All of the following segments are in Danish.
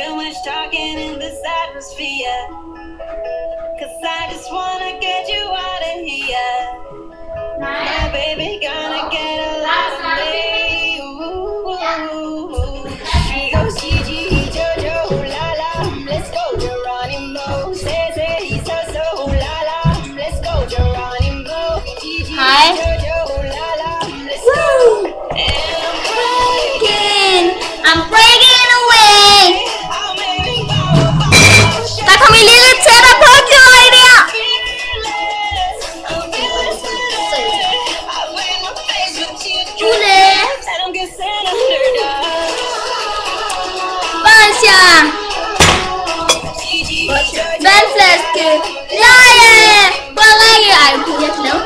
too much talking in this atmosphere. Cause I just wanna get you out of here. My baby gonna get a lot of me. Ooh. She goes Gigi, Jojo, la la. Let's go Geronimo. Say, so, la la. Let's go Geronimo. Gigi, Jojo, la la. Let's go. I'm breaking away. Der kom I lidt tættere på, Joy, der. Julie. Bosja. Vandflaske. Ja. Bredrække. Ej, jeg kunne ikke lave.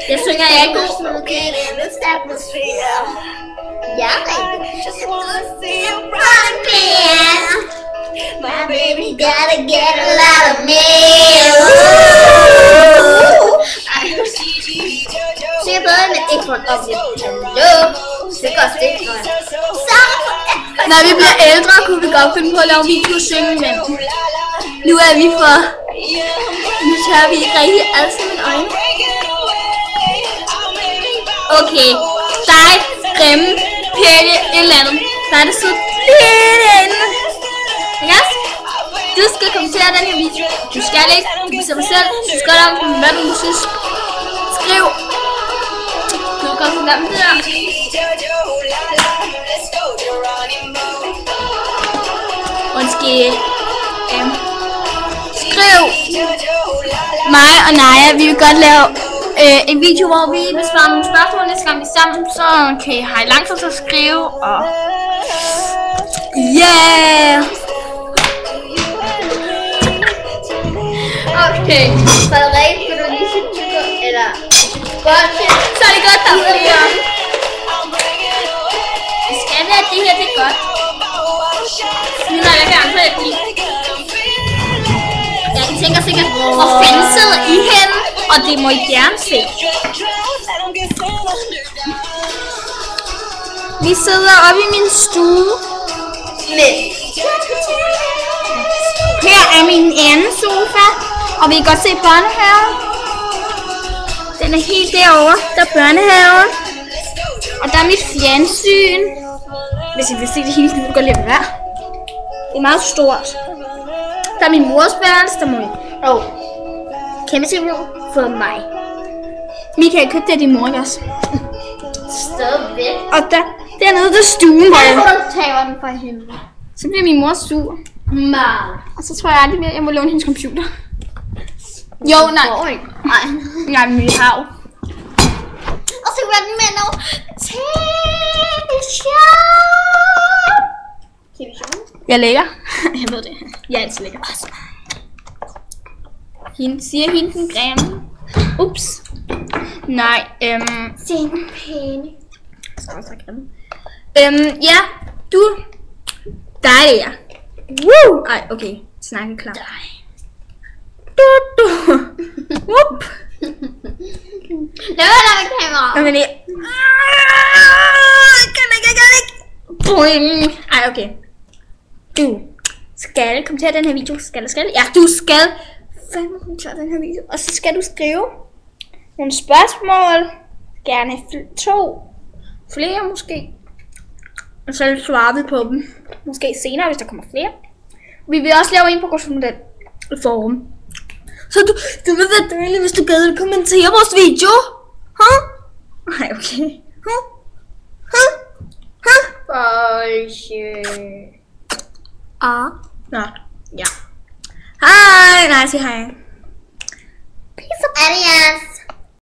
Jeg synger ikke. Ja, just wanna see you run again. My baby gotta get a lot of me. Så jeg bedre med ikke for en opgivet. Hallo. Det gør det ikke. Når vi bliver ældre, kunne vi godt finde på at lave video og synge, men nu er vi for... Nu tør vi ikke rigtig alt til mine øjne. Okay, dig, Grimme, Pelle, et eller andet. Der er det så lidt inde. Yes? Du skal kommentere den her video. Du skal ikke. Du kan se mig selv. Du skal om, hvad du synes. Skriv. Du kan komme til den der. Undskyld. Skriv. Mig og Naja, vi vil godt lave en video, hvor vi besvarer nogle spørgsmål næste gang vi er sammen, så kan I have lang tid til at skrive, og yeah! Okay, Frederik, kan du lige sige tykker, eller godt, så er det godt, der er flere. Jeg skal være, det her, det er godt. Nu har jeg gerne til at blive. Jeg tænker sikkert, hvor fanden sidder I henne? Og det må I gerne se. Vi sidder oppe i min stue. Her er min anden sofa. Og vi kan godt se børnehaven. Den er helt derovre. Der er børnehaven. Og der er mit fjernsyn. Hvis I vil se det hele, så kan du godt lade være. Det er meget stort. Der er min mors værelse. Der må I... Kæmpe TV-rum for mig. Michael købte det i morgen også. Stadigvæk. Og dernede der stuen, hvor jeg tager den fra hende. Så bliver min mor sur. Meget. Og så tror jeg aldrig mere, jeg må låne hendes computer. Jo, nej. Nej, men vi har jo. Og så var den med noget TV-show. Jeg er lækker. Jeg ved det. Jeg er altid lækker. Hende, siger hende den grimme. Ups. Nej, se den pæne. Så er så grimme. Ja, du. Dig der. Woo! Ej, okay. Snakke klar. Du. Whoop. Lad mig med kamera. Jamen det. Kan ikke. Ej, okay. Du skal kommentere den her video. Skal. Ja, du skal fandme kommentere den her video. Og så skal du skrive nogle spørgsmål. Gerne 2. Flere måske. Og så svarer vi på dem. Måske senere, hvis der kommer flere. Vi vil også lave en progressionsmodel i forum. Så du vil være dødelig, hvis du gad at kommentere vores video. Nej, okay. Nå, ja. Hej. Nej, sig hej. Peace. Adios.